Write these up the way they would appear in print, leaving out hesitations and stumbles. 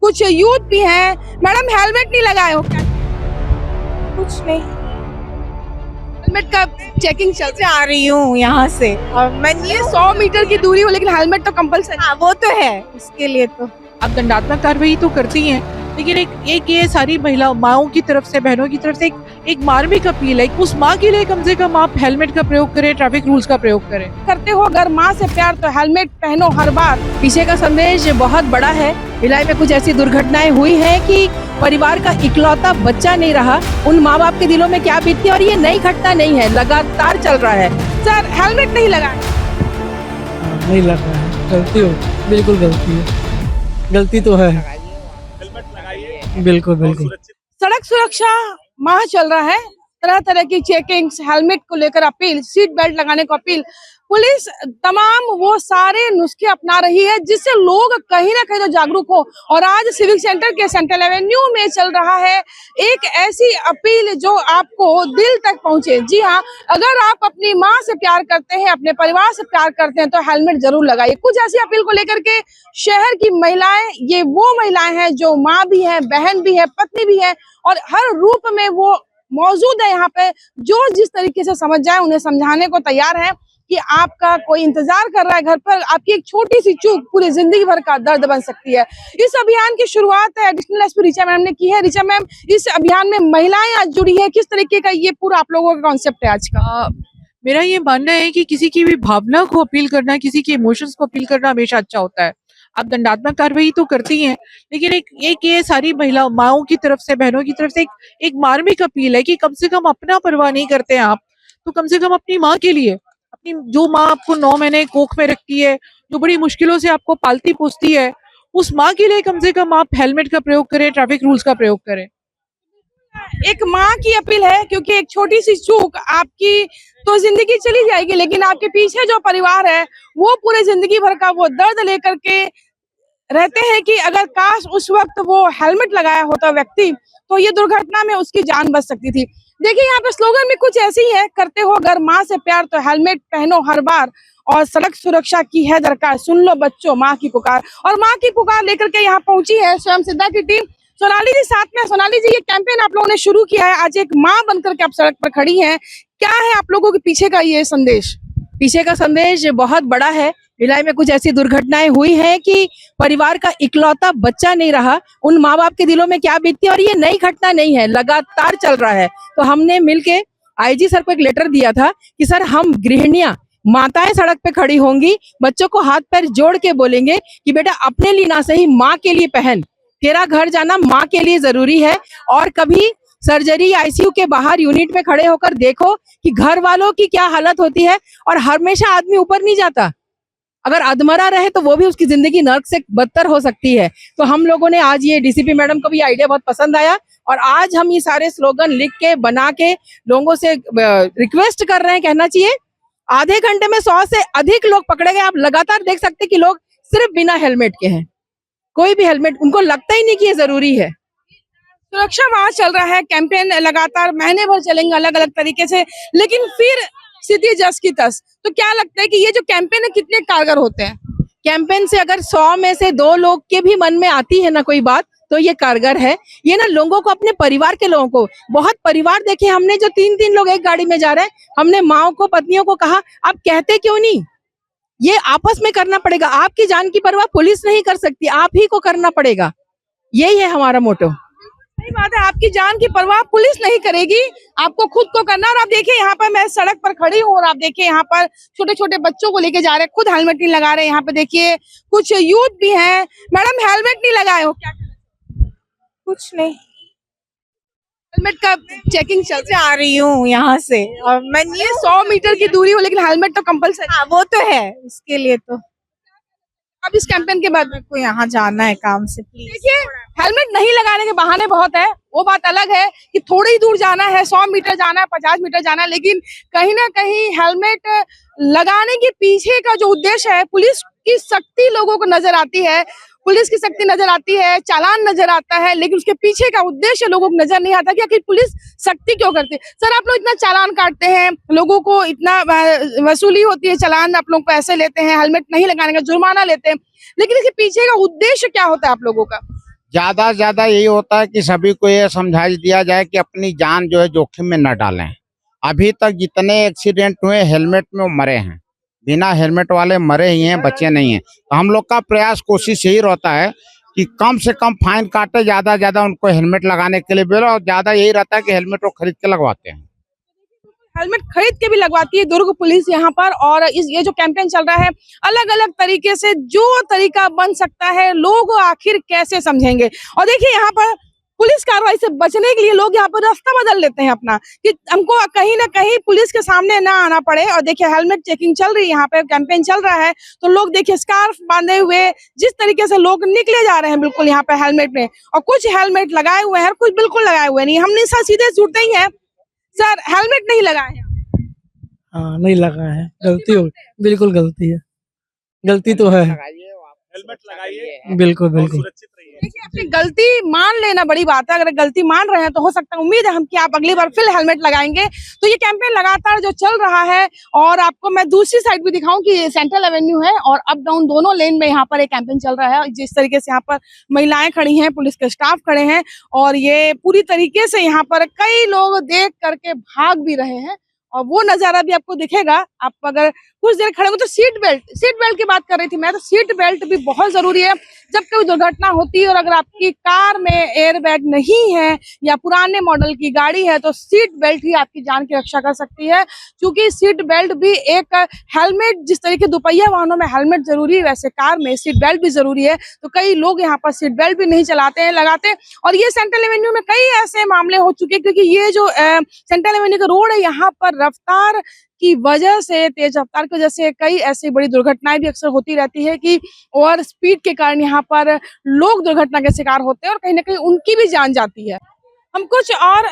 कुछ यूथ भी हैं। मैडम हेलमेट नहीं लगाए हो क्या? कुछ नहीं। हेलमेट का चेकिंग चल से आ रही हूँ यहाँ से और मैं ये 100 मीटर की दूरी हो लेकिन हेलमेट तो कंपलसरी। हाँ वो तो है उसके लिए तो आप दंडात्मक कार्रवाई तो करती हैं, लेकिन एक ये सारी महिला माओं की तरफ से, बहनों की तरफ से एक मार्मिक अपील है, उस माँ के लिए कम से कम आप हेलमेट का प्रयोग करें, ट्रैफिक रूल्स का प्रयोग करें। करते हो अगर माँ से प्यार तो हेलमेट पहनो हर बार। पीछे का संदेश बहुत बड़ा है। भिलाई में कुछ ऐसी दुर्घटनाएं हुई हैं कि परिवार का इकलौता बच्चा नहीं रहा। उन माँ बाप के दिलों में क्या बीतती है, और ये नई घटना नहीं है, लगातार चल रहा है। सर हेलमेट नहीं लगाए। नहीं लग रहा है, गलती हो, बिल्कुल गलती है, गलती तो है। बिल्कुल बिल्कुल। सड़क सुरक्षा माह चल रहा है, तरह तरह की चेकिंग्स, हेलमेट को लेकर अपील, सीट बेल्ट लगाने को अपील, पुलिस तमाम वो सारे नुस्खे अपना रही है जिससे लोग कहीं ना कहीं तो जागरूक हो। और आज सिविक सेंटर के सेंट्रल एवेन्यू में चल रहा है एक ऐसी अपील जो आपको दिल तक पहुंचे। जी हाँ, अगर आप अपनी माँ से प्यार करते हैं, अपने परिवार से प्यार करते हैं तो हेलमेट जरूर लगाइए। कुछ ऐसी अपील को लेकर के शहर की महिलाएं, ये वो महिलाएं हैं जो माँ भी है, बहन भी है, पत्नी भी है और हर रूप में वो मौजूद है यहाँ पे, जो जिस तरीके से समझ जाए उन्हें समझाने को तैयार है कि आपका कोई इंतजार कर रहा है घर पर। आपकी एक छोटी सी चूक पूरी जिंदगी भर का दर्द बन सकती है। इस अभियान की शुरुआत एडिशनल एसपी ऋचा मैम ने की है। ऋचा मैम, इस अभियान में महिलाएं आज जुड़ी है, किस तरीके का ये पूरा आप लोगों का कॉन्सेप्ट है आज का? मेरा ये मानना है कि किसी की भी भावना को अपील करना, किसी के इमोशंस को अपील करना हमेशा अच्छा होता है। आप दंडात्मक कार्रवाई तो करती हैं, लेकिन एक ये सारी महिला माओं की तरफ से, बहनों की तरफ से एक मार्मिक अपील है कि कम से कम अपना परवाह नहीं करते हैं आप, तो कम से कम अपनी माँ के लिए, अपनी जो माँ आपको 9 महीने कोख में रखती है, जो बड़ी मुश्किलों से आपको पालती पोसती है, उस माँ के लिए कम से कम आप हेलमेट का प्रयोग करें, ट्रैफिक रूल्स का प्रयोग करें। एक माँ की अपील है क्योंकि एक छोटी सी चूक आपकी तो जिंदगी चली जाएगी, लेकिन आपके पीछे जो परिवार है वो पूरे जिंदगी भर का वो दर्द लेकर के रहते हैं कि अगर काश उस वक्त वो हेलमेट लगाया होता व्यक्ति तो ये दुर्घटना में उसकी जान बच सकती थी। देखिए यहाँ पे स्लोगन भी कुछ ऐसे ही है, करते हो अगर माँ से प्यार तो हेलमेट पहनो हर बार, और सड़क सुरक्षा की है दरकार, सुन लो बच्चों माँ की पुकार। और माँ की पुकार लेकर के यहाँ पहुंची है स्वयं सिद्धा की टीम। सोनाली जी साथ में। सोनाली जी, ये कैंपेन आप लोगों ने शुरू किया है, आज एक माँ बनकर के आप सड़क पर खड़ी हैं, क्या है आप लोगों के पीछे का ये संदेश? पीछे का संदेश बहुत बड़ा है। भिलाई में कुछ ऐसी दुर्घटनाएं हुई हैं कि परिवार का इकलौता बच्चा नहीं रहा। उन माँ बाप के दिलों में क्या बीतती है, और ये नई घटना नहीं है, लगातार चल रहा है। तो हमने मिलके आईजी सर को एक लेटर दिया था कि सर, हम गृहिणियां, माताएं सड़क पे खड़ी होंगी, बच्चों को हाथ पैर जोड़ के बोलेंगे कि बेटा अपने लिए ना सही माँ के लिए पहन, तेरा घर जाना माँ के लिए जरूरी है। और कभी सर्जरी आईसीयू के बाहर यूनिट में खड़े होकर देखो कि घर वालों की क्या हालत होती है। और हमेशा आदमी ऊपर नहीं जाता, अगर अधमरा रहे तो वो भी उसकी जिंदगी नर्क से बदतर हो सकती है। तो हम लोगों ने आज ये डीसीपी मैडम को भी आइडिया बहुत पसंद आया, और आज हम ये सारे स्लोगन लिख के बना के लोगों से रिक्वेस्ट कर रहे हैं, कहना चाहिए आधे घंटे में 100 से अधिक लोग पकड़े गए। आप लगातार देख सकते हैं कि लोग सिर्फ बिना हेलमेट के हैं, कोई भी हेलमेट, उनको लगता ही नहीं कि ये जरूरी है। सुरक्षा माह चल रहा है, कैंपेन लगातार महीने भर चलेंगे अलग अलग तरीके से, लेकिन फिर स्थिति जस की तस। तो क्या लगता है कि ये जो कैंपेन है कितने कारगर होते हैं? कैंपेन से अगर 100 में से 2 लोग के भी मन में आती है ना कोई बात, तो ये कारगर है। ये ना लोगों को, अपने परिवार के लोगों को, बहुत परिवार देखे हमने जो 3-3 लोग एक गाड़ी में जा रहे हैं, हमने माओ को, पत्नियों को कहा आप कहते क्यों नहीं, ये आपस में करना पड़ेगा। आपकी जान की परवाह पुलिस नहीं कर सकती, आप ही को करना पड़ेगा। यही है हमारा मोटो। सही बात है, आपकी जान की परवाह पुलिस नहीं करेगी, आपको खुद को करना। और आप देखिए यहाँ पर मैं सड़क पर खड़ी हूँ और आप देखिए यहाँ पर छोटे छोटे बच्चों को लेके जा रहे हैं, खुद हेलमेट नहीं लगा रहे। यहाँ पे देखिए कुछ यूथ भी हैं। मैडम हेलमेट नहीं लगाए हो क्या? कुछ नहीं। हेलमेट का चेकिंग चल से आ रही हूँ यहाँ से और मैं ये 100 मीटर की दूरी हो लेकिन हेलमेट तो कंपलसरी। हाँ वो तो है उसके लिए तो अब इस कैंपेन के बाद मेरे को यहाँ जाना है काम से, प्लीज। देखिए हेलमेट नहीं लगाने के बहाने बहुत है, वो बात अलग है कि थोड़ी ही दूर जाना है, 100 मीटर जाना है, 50 मीटर जाना है, लेकिन कहीं ना कहीं हेलमेट लगाने के पीछे का जो उद्देश्य है, पुलिस की सख्ती लोगों को नजर आती है, पुलिस की सख्ती नजर आती है, चालान नजर आता है, लेकिन उसके पीछे का उद्देश्य लोगों को नजर नहीं आता कि आखिर पुलिस सख्ती क्यों करती है। सर, आप लोग इतना चालान काटते हैं, लोगों को इतना वसूली होती है, चालान आप लोग पैसे लेते हैं, हेलमेट नहीं लगाने का जुर्माना लेते हैं, लेकिन इसके पीछे का उद्देश्य क्या होता है आप लोगों का? ज्यादा से ज्यादा यही होता है कि सभी को ये समझा दिया जाए कि अपनी जान जो है जोखिम में न डालें। अभी तक जितने एक्सीडेंट हुए हेलमेट में वो मरे हैं, बिना हेलमेट वाले मरे ही हैं, बचे नहीं हैं। तो हम लोग का प्रयास कोशिश यही रहता है कि कम से कम फाइन काटे, ज्यादा से ज्यादा उनको हेलमेट लगाने के लिए बोलो, और ज्यादा यही रहता है कि हेलमेट वो खरीद के लगवाते हैं। हेलमेट खरीद के भी लगवाती है दुर्ग पुलिस यहाँ पर। और ये जो कैंपेन चल रहा है, अलग अलग तरीके से जो तरीका बन सकता है, लोग आखिर कैसे समझेंगे। और देखिए यहाँ पर पुलिस कार्रवाई से बचने के लिए लोग यहाँ पर रास्ता बदल लेते हैं अपना, कि हमको कहीं ना कहीं पुलिस के सामने ना आना पड़े। और देखिए हेलमेट चेकिंग चल रही है, यहाँ पे कैंपेन चल रहा है, तो लोग देखिए स्कार्फ बांधे हुए जिस तरीके से लोग निकले जा रहे हैं बिल्कुल यहाँ पे हेलमेट में। और कुछ हेलमेट लगाए हुए हैं, कुछ बिल्कुल लगाए हुए नहीं। हमने सर सीधे छूटते ही है, सर हेलमेट नहीं लगाए हैं। हाँ नहीं लगा है, गलती हो, बिल्कुल गलती है, गलती तो है, हेलमेट लगाइए, बिल्कुल बिल्कुल। देखिए अपनी गलती मान लेना बड़ी बात है। अगर गलती मान रहे हैं तो हो सकता है, उम्मीद है हम कि आप अगली बार फिर हेलमेट लगाएंगे। तो ये कैंपेन लगातार जो चल रहा है, और आपको मैं दूसरी साइड भी दिखाऊं कि ये सेंट्रल एवेन्यू है और अप डाउन दोनों लेन में यहाँ पर एक कैंपेन चल रहा है। जिस तरीके से यहाँ पर महिलाएं खड़ी हैं, पुलिस के स्टाफ खड़े हैं, और ये पूरी तरीके से यहाँ पर कई लोग देख करके भाग भी रहे हैं, और वो नजारा भी आपको दिखेगा। आप अगर कुछ देर खड़े हो तो सीट बेल्ट की बात कर रही थी मैं, तो सीट बेल्ट भी बहुत जरूरी है। जब कोई दुर्घटना होती है और अगर आपकी कार में एयर बैग नहीं है या पुराने मॉडल की गाड़ी है, तो सीट बेल्ट ही आपकी जान की रक्षा कर सकती है। क्योंकि सीट बेल्ट भी एक हेलमेट, जिस तरीके दुपहिया वाहनों में हेलमेट जरूरी है, वैसे कार में सीट बेल्ट भी जरूरी है। तो कई लोग यहाँ पर सीट बेल्ट भी नहीं लगाते। और ये सेंट्रल एवेन्यू में कई ऐसे मामले हो चुके हैं, क्योंकि ये जो सेंट्रल एवेन्यू का रोड है, यहाँ पर रफ्तार की वजह से, तेज रफ्तार की वजह से कई ऐसी बड़ी दुर्घटनाएं भी अक्सर होती रहती है कि ओवर स्पीड के कारण यहाँ पर लोग दुर्घटना के शिकार होते हैं और कहीं ना कहीं उनकी भी जान जाती है। हम कुछ और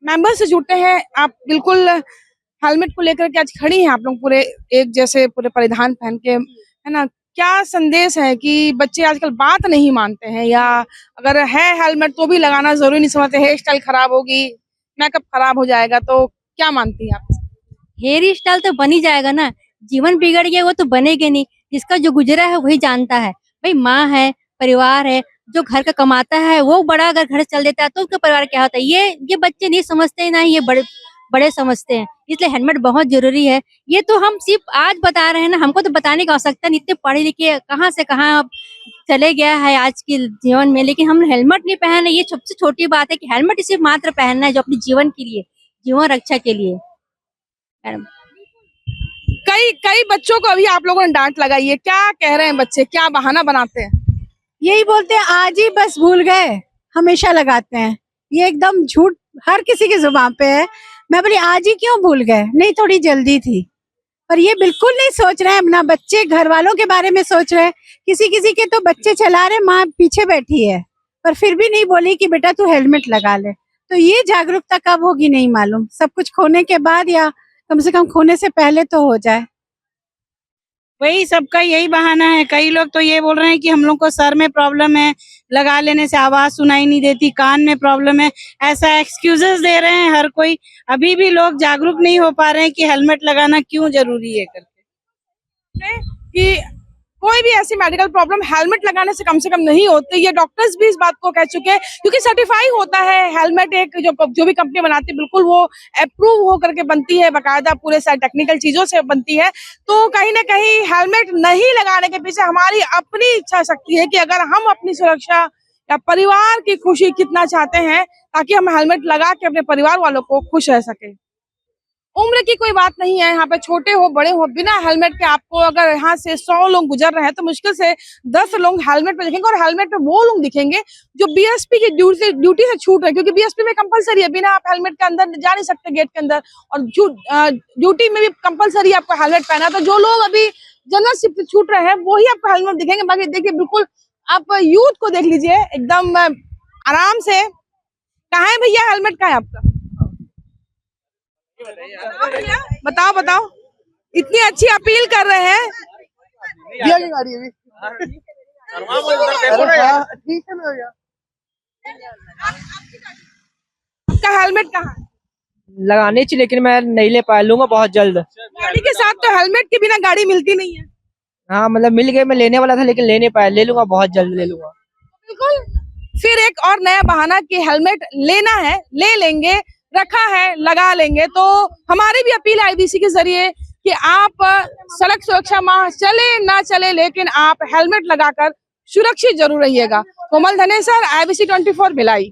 मेंबर से जुड़ते हैं। आप बिल्कुल हेलमेट को लेकर के आज खड़ी हैं, आप लोग पूरे एक जैसे पूरे परिधान पहन के, है ना। क्या संदेश है कि बच्चे आजकल बात नहीं मानते हैं, या अगर है हेलमेट तो भी लगाना जरूरी नहीं समझते, हेयर स्टाइल खराब होगी, मेकअप खराब हो जाएगा, तो क्या मानती है आप? हेयर स्टाइल तो बन ही जाएगा ना, जीवन बिगड़ गया वो तो बनेगा नहीं। जिसका जो गुजरा है वही जानता है। भाई माँ है, परिवार है, जो घर का कमाता है वो बड़ा अगर घर चल देता है तो उसका परिवार क्या होता है, ये बच्चे नहीं समझते, ना ये बड़े समझते हैं। इसलिए हेलमेट बहुत जरूरी है। ये तो हम सिर्फ आज बता रहे हैं ना, हमको तो बताने की आवश्यकता नहीं, इतने पढ़े लिखे कहाँ से कहाँ चले गया है आज के जीवन में, लेकिन हम हेलमेट नहीं पहने। ये सबसे छोटी बात है कि हेलमेट सिर्फ मात्र पहनना है जो अपने जीवन के लिए, जीवन रक्षा के लिए। कई बच्चों को अभी आप लोगों ने डांट लगाई है, क्या कह रहे हैं बच्चे, क्या बहाना बनाते हैं? यही बोलते हैं आज ही बस भूल गए, हमेशा लगाते हैं। ये एकदम झूठ हर किसी की जुबान पे है। मैं बोली आज ही क्यों भूल गए, नहीं थोड़ी जल्दी थी। और ये बिल्कुल नहीं सोच रहे हैं अपना बच्चे घर वालों के बारे में सोच रहे हैं। किसी किसी के तो बच्चे चला रहे, माँ पीछे बैठी है, पर फिर भी नहीं बोली कि बेटा तू हेलमेट लगा ले। तो ये जागरूकता कब होगी नहीं मालूम, सब कुछ खोने के बाद या कम से कम खोने से पहले तो हो जाए। वही सबका यही बहाना है। कई लोग तो ये बोल रहे हैं कि हम लोग को सर में प्रॉब्लम है, लगा लेने से आवाज सुनाई नहीं देती, कान में प्रॉब्लम है, ऐसा एक्सक्यूजेस दे रहे हैं हर कोई। अभी भी लोग जागरूक नहीं हो पा रहे हैं कि हेलमेट लगाना क्यों जरूरी है करके। कि कोई भी ऐसी मेडिकल प्रॉब्लम हेलमेट लगाने से कम नहीं होती। ये डॉक्टर्स भी इस बात को कह चुके हैं, क्योंकि सर्टिफाई होता है हेलमेट, एक जो भी कंपनी बनाती है बिल्कुल वो अप्रूव हो करके बनती है, बाकायदा पूरे सारे टेक्निकल चीजों से बनती है। तो कहीं ना कहीं हेलमेट नहीं लगाने के पीछे हमारी अपनी इच्छा शक्ति है कि अगर हम अपनी सुरक्षा या परिवार की खुशी कितना चाहते हैं, ताकि हम हेलमेट लगा के अपने परिवार वालों को खुश रह सके। उम्र की कोई बात नहीं है, यहाँ पे छोटे हो बड़े हो, बिना हेलमेट के आपको अगर यहाँ से 100 लोग गुजर रहे हैं तो मुश्किल से 10 लोग हेलमेट पे दिखेंगे। और हेलमेट पे वो लोग दिखेंगे जो बीएसपी की ड्यूटी से छूट रहे, क्योंकि बीएसपी में कंपलसरी है, बिना आप हेलमेट के अंदर जा नहीं सकते गेट के अंदर, और ड्यूटी में भी कंपलसरी आपको हेलमेट पहना। तो जो लोग अभी जनरल शिफ्ट से छूट रहे हैं वही आपको हेलमेट दिखेंगे। बाकी देखिए बिल्कुल आप यूथ को देख लीजिए एकदम आराम से। कहाँ है भैया हेलमेट, कहाँ है आपका? बताओ, इतनी अच्छी अपील कर रहे हैं। आपका हेलमेट कहाँ है? लगाने चाहिए लेकिन मैं नहीं ले पाया, लूंगा बहुत जल्द। गाड़ी के साथ तो हेलमेट के बिना गाड़ी मिलती नहीं है। हाँ मतलब मिल गए, मैं लेने वाला था लेकिन ले नहीं पाया, ले लूंगा बहुत जल्द ले लूंगा। बिल्कुल एक और नया बहाना कि हेलमेट लेना है ले लेंगे, रखा है लगा लेंगे। तो हमारी भी अपील है IBC के जरिए कि आप सड़क सुरक्षा माह चले ना चले, लेकिन आप हेलमेट लगाकर सुरक्षित जरूर रहिएगा। कोमल धनेसर, IBC 24 भिलाई।